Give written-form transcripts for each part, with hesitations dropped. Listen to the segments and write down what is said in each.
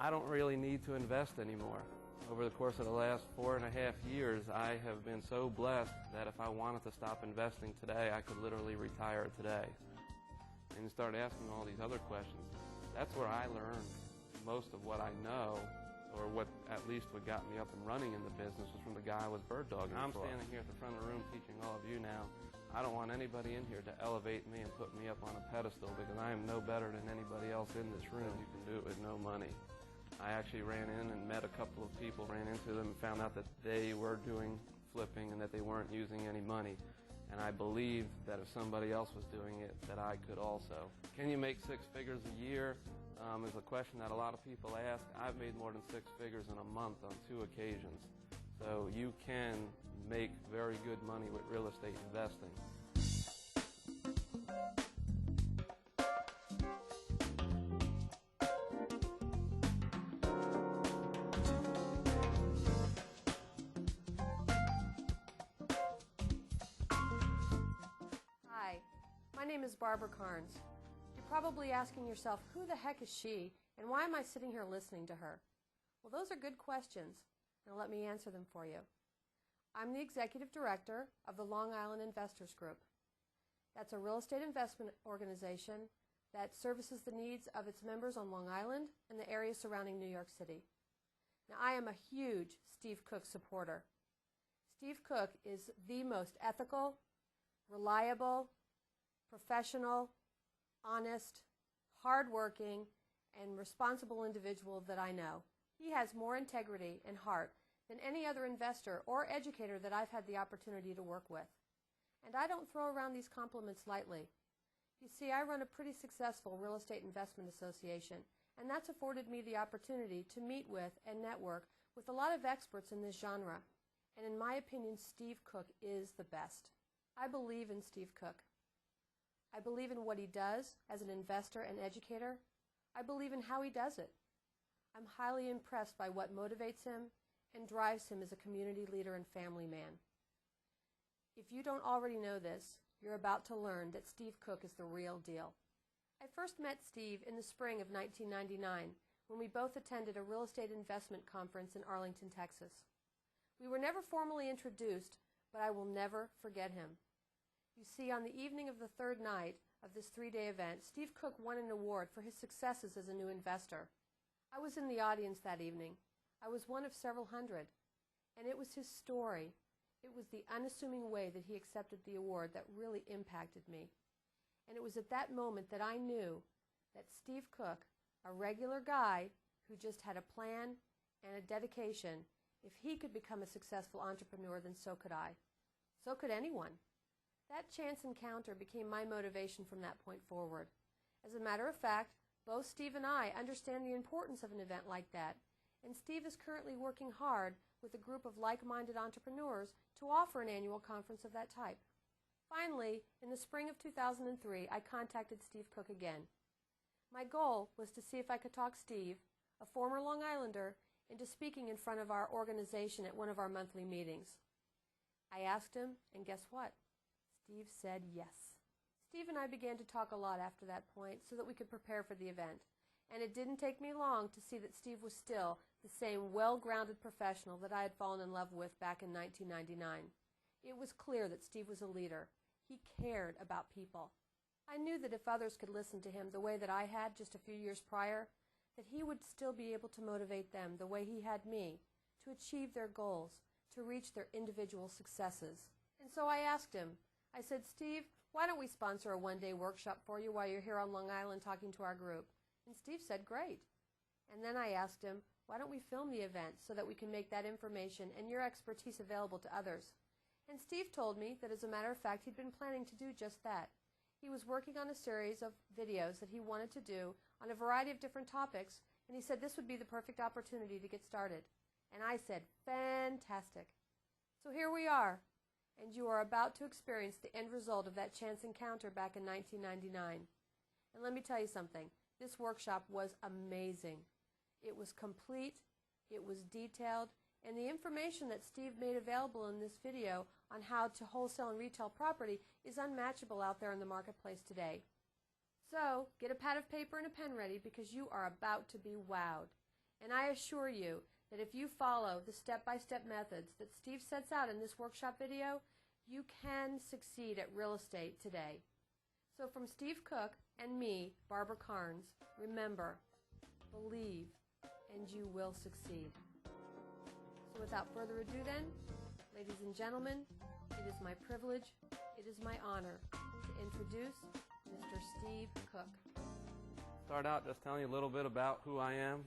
I don't really need to invest anymore. Over the course of the last 4.5 years, I have been so blessed that if I wanted to stop investing today, I could literally retire today. And you start asking all these other questions. That's where I learned most of what I know, or what at least what got me up and running in the business, was from the guy I was bird dogging. I'm standing here at the front of the room teaching all of you now. I don't want anybody in here to elevate me and put me up on a pedestal, because I am no better than anybody else in this room. You can do it with no money. I actually ran in and met a couple of people, ran into them and found out that they were doing flipping and that they weren't using any money. And I believed that if somebody else was doing it, that I could also. Can you make 6 figures a year? Is a question that a lot of people ask. I've made more than 6 figures in a month on 2 occasions. So you can make very good money with real estate investing. Hi, my name is Barbara Carnes. You're probably asking yourself, who the heck is she, and why am I sitting here listening to her? Well, those are good questions. Now let me answer them for you. I'm the executive director of the Long Island Investors Group. That's a real estate investment organization that services the needs of its members on Long Island and the area surrounding New York City. Now, I am a huge Steve Cook supporter. Steve Cook is the most ethical, reliable, professional, honest, hardworking, and responsible individual that I know. He has more integrity and heart than any other investor or educator that I've had the opportunity to work with. And I don't throw around these compliments lightly. You see, I run a pretty successful real estate investment association, and that's afforded me the opportunity to meet with and network with a lot of experts in this genre. And in my opinion, Steve Cook is the best. I believe in Steve Cook. I believe in what he does as an investor and educator. I believe in how he does it. I'm highly impressed by what motivates him and drives him as a community leader and family man. If you don't already know this, you're about to learn that Steve Cook is the real deal. I first met Steve in the spring of 1999 when we both attended a real estate investment conference in Arlington, Texas. We were never formally introduced, but I will never forget him. You see, on the evening of the 3rd night of this 3-day event, Steve Cook won an award for his successes as a new investor. I was in the audience that evening. I was one of several hundred. And it was his story. It was the unassuming way that he accepted the award that really impacted me. And it was at that moment that I knew that Steve Cook, a regular guy who just had a plan and a dedication, if he could become a successful entrepreneur, then so could I. So could anyone. That chance encounter became my motivation from that point forward. As a matter of fact, both Steve and I understand the importance of an event like that, and Steve is currently working hard with a group of like-minded entrepreneurs to offer an annual conference of that type. Finally, in the spring of 2003, I contacted Steve Cook again. My goal was to see if I could talk Steve, a former Long Islander, into speaking in front of our organization at one of our monthly meetings. I asked him, and guess what? Steve said yes. Steve and I began to talk a lot after that point so that we could prepare for the event. And it didn't take me long to see that Steve was still the same well-grounded professional that I had fallen in love with back in 1999. It was clear that Steve was a leader. He cared about people. I knew that if others could listen to him the way that I had just a few years prior, that he would still be able to motivate them the way he had me, to achieve their goals, to reach their individual successes. And so I asked him, I said, Steve, why don't we sponsor a 1-day workshop for you while you're here on Long Island talking to our group? And Steve said, great. And then I asked him, why don't we film the event so that we can make that information and your expertise available to others? And Steve told me that, as a matter of fact, he'd been planning to do just that. He was working on a series of videos that he wanted to do on a variety of different topics, and he said this would be the perfect opportunity to get started. And I said, fantastic. So here we are, and you are about to experience the end result of that chance encounter back in 1999. And let me tell you something. This workshop was amazing. It was complete, it was detailed, and the information that Steve made available in this video on how to wholesale and retail property is unmatchable out there in the marketplace today. So, get a pad of paper and a pen ready because you are about to be wowed. And I assure you that if you follow the step-by-step methods that Steve sets out in this workshop video, you can succeed at real estate today. So from Steve Cook and me, Barbara Carnes, remember, believe, and you will succeed. So without further ado then, ladies and gentlemen, it is my privilege, it is my honor to introduce Mr. Steve Cook. Start out just telling you a little bit about who I am.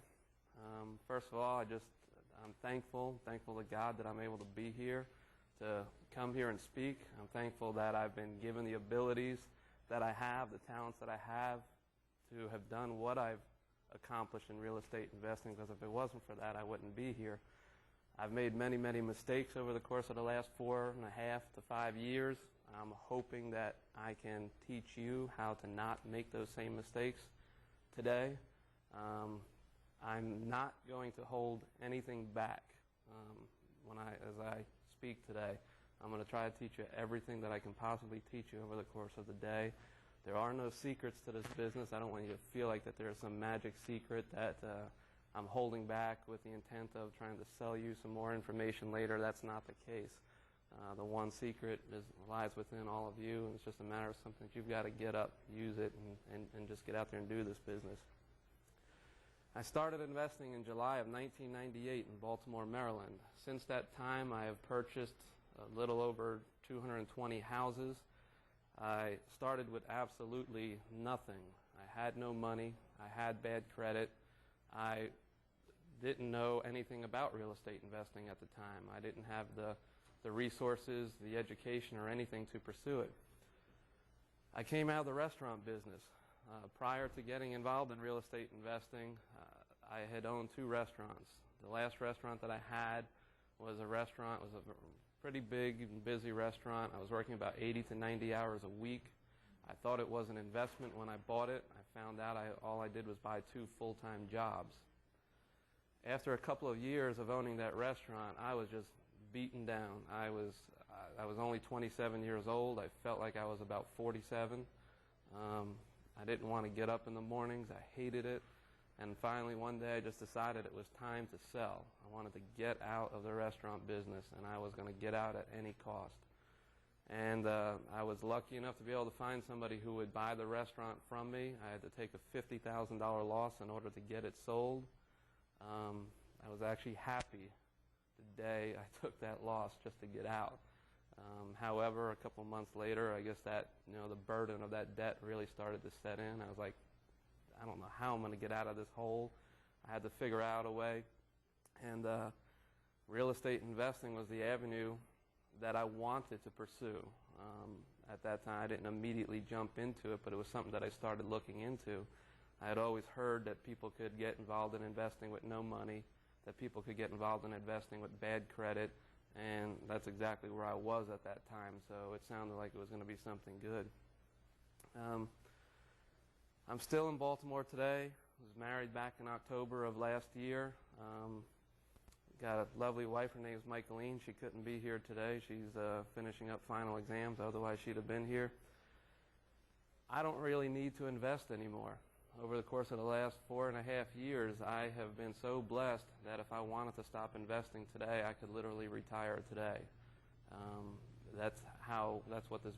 First of all, I'm thankful to God that I'm able to be here, to come here and speak. I'm thankful that I've been given the abilities that I have, the talents that I have to have done what I've accomplished in real estate investing, because if it wasn't for that, I wouldn't be here. I've made many mistakes over the course of the last 4.5 to 5 years. I'm hoping that I can teach you how to not make those same mistakes today. I'm not going to hold anything back as I speak today. I'm going to try to teach you everything that I can possibly teach you over the course of the day. There are no secrets to this business. I don't want you to feel like that there's some magic secret that I'm holding back with the intent of trying to sell you some more information later. That's not the case. The one secret lies within all of you, and it's just a matter of something that you've got to get up, use it, and just get out there and do this business. I started investing in July of 1998 in Baltimore, Maryland. Since that time, I have purchased a little over 220 houses. I started with absolutely nothing. I had no money. I had bad credit. I didn't know anything about real estate investing at the time. I didn't have the resources, the education, or anything to pursue it. I came out of the restaurant business. Prior to getting involved in real estate investing, I had owned 2 restaurants. The last restaurant that I had was a pretty big and busy restaurant. I was working about 80 to 90 hours a week. I thought it was an investment when I bought it. I found out all I did was buy 2 full-time jobs. After a couple of years of owning that restaurant, I was just beaten down. I was only 27 years old. I felt like I was about 47. I didn't want to get up in the mornings. I hated it. And finally, one day, I just decided it was time to sell. I wanted to get out of the restaurant business, and I was going to get out at any cost. And I was lucky enough to be able to find somebody who would buy the restaurant from me. I had to take a $50,000 loss in order to get it sold. I was actually happy the day I took that loss just to get out. However, a couple months later, I guess that, the burden of that debt really started to set in. I was like, I don't know how I'm going to get out of this hole. I had to figure out a way. And real estate investing was the avenue that I wanted to pursue. At that time, I didn't immediately jump into it, but it was something that I started looking into. I had always heard that people could get involved in investing with no money, that people could get involved in investing with bad credit, and that's exactly where I was at that time, so it sounded like it was going to be something good. I'm still in Baltimore today. I was married back in October of last year. Got a lovely wife. Her name is Michaeline. She couldn't be here today. She's finishing up final exams. Otherwise, she'd have been here. I don't really need to invest anymore. Over the course of the last 4.5 years, I have been so blessed that if I wanted to stop investing today, I could literally retire today. That's what this